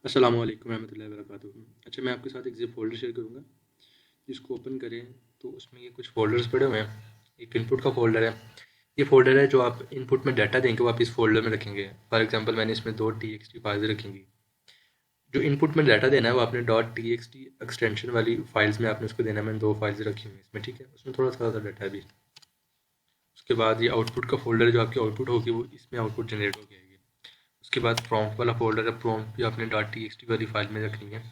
अस्सलाम वालेकुम रहमतुल्लाहि व बरकातुहू। अच्छा, मैं आपके साथ एक ज़िप फ़ोल्डर शेयर करूँगा, जिसको ओपन करें तो उसमें ये कुछ फ़ोल्डर्स पड़े हुए हैं। एक इनपुट का फ़ोल्डर है, ये फ़ोल्डर है जो आप इनपुट में डाटा देंगे वो आप इस फ़ोल्डर में रखेंगे। फॉर एग्ज़ाम्पल मैंने इसमें 2 txt फाइल्स रखेंगी। जो इनपुट में डाटा देना है वो आपने .txt एक्सटेंशन वाली फाइल्स में आपने उसको देना है। मैंने 2 फाइल्स रखी हुई हैं इसमें, ठीक है? उसमें थोड़ा-सा डाटा है अभी। उसके बाद ये आउटपुट का फ़ोल्डर जो आपकी आउटपुट होगी वो इसमें आउटपुट जनरेट होगी आएगी। उसके बाद प्रॉम्प्ट वाला फ़ोल्डर है, प्रॉम्प्ट भी आपने .txt वाली फाइल में रखनी है।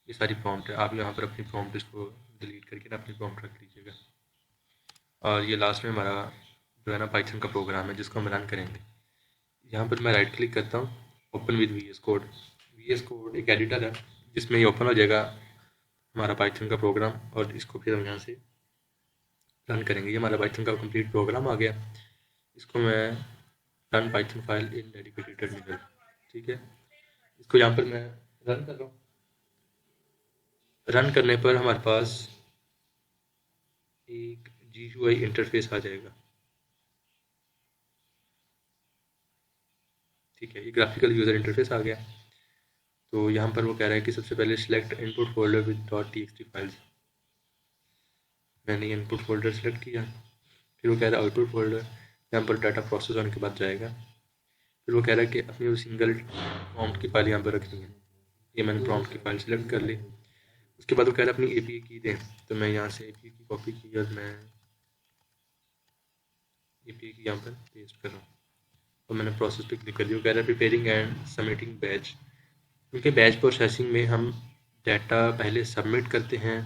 ये सारी प्रॉम्प्ट है, आप यहाँ पर अपनी प्रॉम्प्ट इसको डिलीट करके ना अपनी प्रॉम्प्ट रख लीजिएगा। और ये लास्ट में हमारा जो है ना पाइथन का प्रोग्राम है जिसको हम रन करेंगे। यहाँ पर मैं राइट क्लिक करता हूँ, open with V S code. V S code एक एडिटर है जिसमें ये ओपन हो जाएगा हमारा पाइथन का प्रोग्राम, और इसको फिर हम यहाँ से रन करेंगे। ये हमारा पाइथन का कंप्लीट प्रोग्राम आ गया। इसको मैं run Python file in dedicated terminal, ठीक है? इसको यहाँ पर मैं रन कर रहा हूँ। रन करने पर हमारे पास एक GUI इंटरफेस आ जाएगा, ठीक है? ये ग्राफिकल यूज़र इंटरफेस आ गया। तो यहाँ पर वो कह रहा है कि सबसे पहले select input folder with .txt files. मैंने इनपुट फोल्डर सेलेक्ट किया। फिर वो कह रहा है आउटपुट फोल्डर, यहाँ पर डाटा प्रोसेस होने के बाद जाएगा। फिर वो कह रहा है कि अपनी वो सिंगल प्रॉम्प्ट की फाइल यहाँ पर रखनी है। ये मैंने प्रॉम्प्ट की फाइल सेलेक्ट कर ली। उसके बाद वो कह रहा है अपनी API की दें, तो मैं यहाँ से API की कॉपी की और मैं API की यहाँ पर पेस्ट कर रहा हूँ। तो मैंने प्रोसेस पे क्लिक कर दिया। वो कह रहा है प्रिपेयरिंग एंड सबमिटिंग बैच, क्योंकि बैच प्रोसेसिंग में हम डाटा पहले सबमिट करते हैं,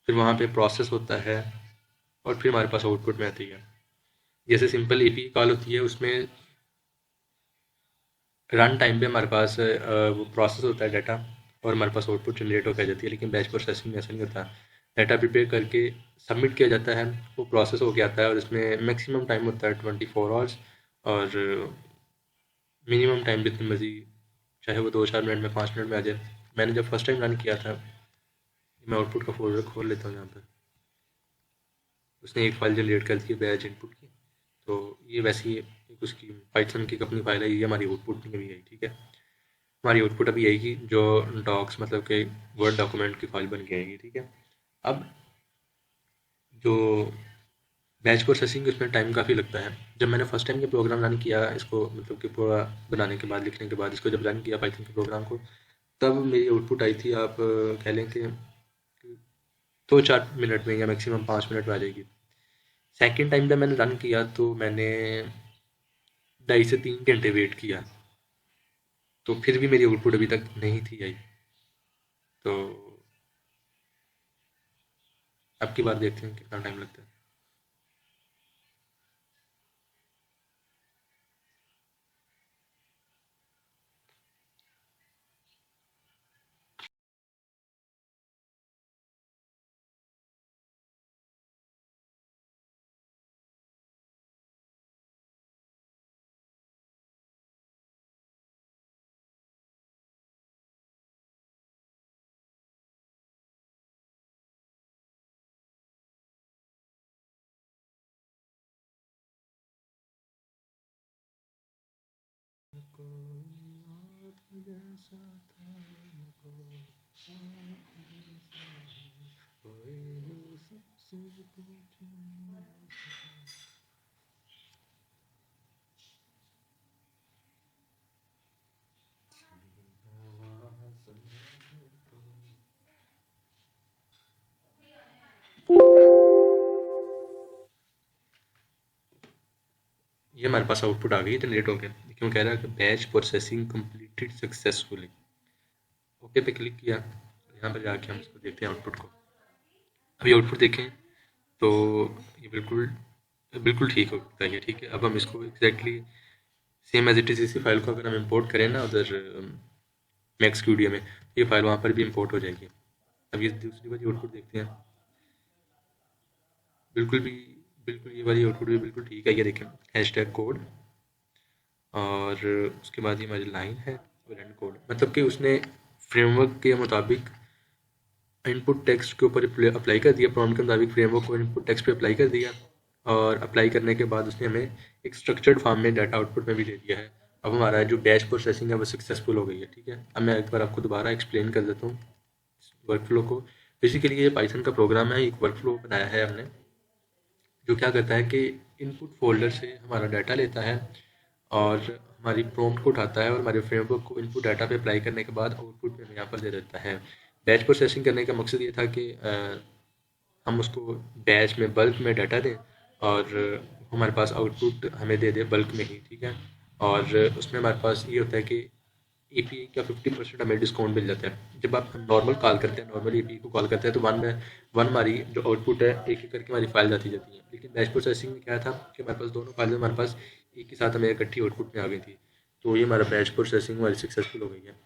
फिर वहाँ पे प्रोसेस होता है और फिर हमारे पास आउटपुट में आती है। जैसे सिंपल API कॉल होती है, उसमें रन टाइम पे हमारे पास वो प्रोसेस होता है डाटा और हमारे पास आउटपुट जनरेट होकर आ जाती है। लेकिन बैच प्रोसेसिंग में ऐसा नहीं होता। डाटा प्रिपेयर करके सबमिट किया जाता है, वो प्रोसेस हो के आता है और इसमें मैक्सिमम टाइम होता है 24 आवर्स, और मिनिमम टाइम जितनी मर्जी, चाहे वो 2-4 मिनट में 5 मिनट में आ जाए। मैंने जब फर्स्ट टाइम रन किया था, मैं आउटपुट का फोल्डर खोल लेता हूँ यहाँ पर। उसने एक फाइल जनरेट कर दी है बैच इनपुट की। तो ये वैसे ही एक उसकी पाइथन की अपनी फाइल है, ये हमारी आउटपुट में भी आई, ठीक है? हमारी आउटपुट अभी आएगी जो डॉक्स मतलब कि वर्ड डॉक्यूमेंट की फाइल बन के आएगी, ठीक है? अब जो बैच प्रोसेसिंग उसमें टाइम काफ़ी लगता है। जब मैंने फर्स्ट टाइम ये प्रोग्राम रन किया इसको, मतलब कि पूरा बनाने के बाद, लिखने के बाद, इसको जब रन किया पाइथन के प्रोग्राम को, तब मेरी आउटपुट आई थी, आप कह लें कि 2-4 मिनट में या मैक्सिमम 5 मिनट में आ जाएगी। सेकंड टाइम जब मैंने रन किया तो मैंने 2.5 से 3 घंटे वेट किया, तो फिर भी मेरी आउटपुट अभी तक नहीं थी आई। तो अब की बार देखते हैं कितना टाइम लगता है। ये हमारे पास आउटपुट आ गई जनरेट होकर। क्यों कह रहा है कि batch processing completed successfully. Okay पे क्लिक किया, यहाँ पर जाके हम इसको देखते हैं आउटपुट को। अभी आउटपुट देखें तो ये बिल्कुल बिल्कुल ठीक होता है ये, ठीक है? अब हम इसको exactly same as it is इसी फाइल को अगर हम इंपोर्ट करें ना उधर मैक्स स्टूडियो में, ये फाइल वहाँ पर भी इंपोर्ट हो जाएगी। अब ये दूसरी वाली आउटपुट देखते हैं। बिल्कुल भी बिल्कुल ये वाली आउटपुट भी बिल्कुल ठीक है। ये देखें, हैशटैग कोड, और उसके बाद ये हमारी लाइन है और एंड कोड, मतलब कि उसने फ्रेमवर्क के मुताबिक इनपुट टेक्स्ट के ऊपर अप्लाई कर दिया। प्रॉम्प्ट के मुताबिक फ्रेमवर्क को इनपुट टेक्स्ट पे अप्लाई कर दिया, और अप्लाई करने के बाद उसने हमें एक स्ट्रक्चर्ड फॉर्म में डाटा आउटपुट में भी दे दिया है। अब हमारा जो बैच प्रोसेसिंग है वो सक्सेसफुल हो गई है। ठीक है, अब मैं एक बार आपको दोबारा एक्सप्लेन कर देता हूँ वर्कफ्लो को। बेसिकली ये पाइथन का प्रोग्राम है, एक वर्कफ्लो बनाया है हमने, जो क्या करता है कि इनपुट फोल्डर से हमारा डाटा लेता है और हमारी प्रॉम्प्ट को उठाता है और हमारे फ्रेमवर्क को इनपुट डाटा पे अप्लाई करने के बाद आउटपुट में यहाँ पर दे देता है। बैच प्रोसेसिंग करने का मकसद ये था कि हम उसको बैच में बल्क में डाटा दें और हमारे पास आउटपुट हमें दे दे बल्क में ही। ठीक है, और उसमें हमारे पास ये होता है कि एपीआई का 50% हमें डिस्काउंट मिल जाता है। जब आप नॉर्मल कॉल करते हैं, नॉर्मल एपीआई को कॉल करते हैं, तो वन हमारी जो आउटपुट है एक एक करके हमारी फाइल आती जाती है। लेकिन बैच प्रोसेसिंग में क्या था कि हमारे पास दोनों फाइलें हमारे पास एक ही साथ हमें इकट्ठी आउटपुट में आ गई थी। तो ये हमारा बैच प्रोसेसिंग हमारी सक्सेसफुल हो गई है।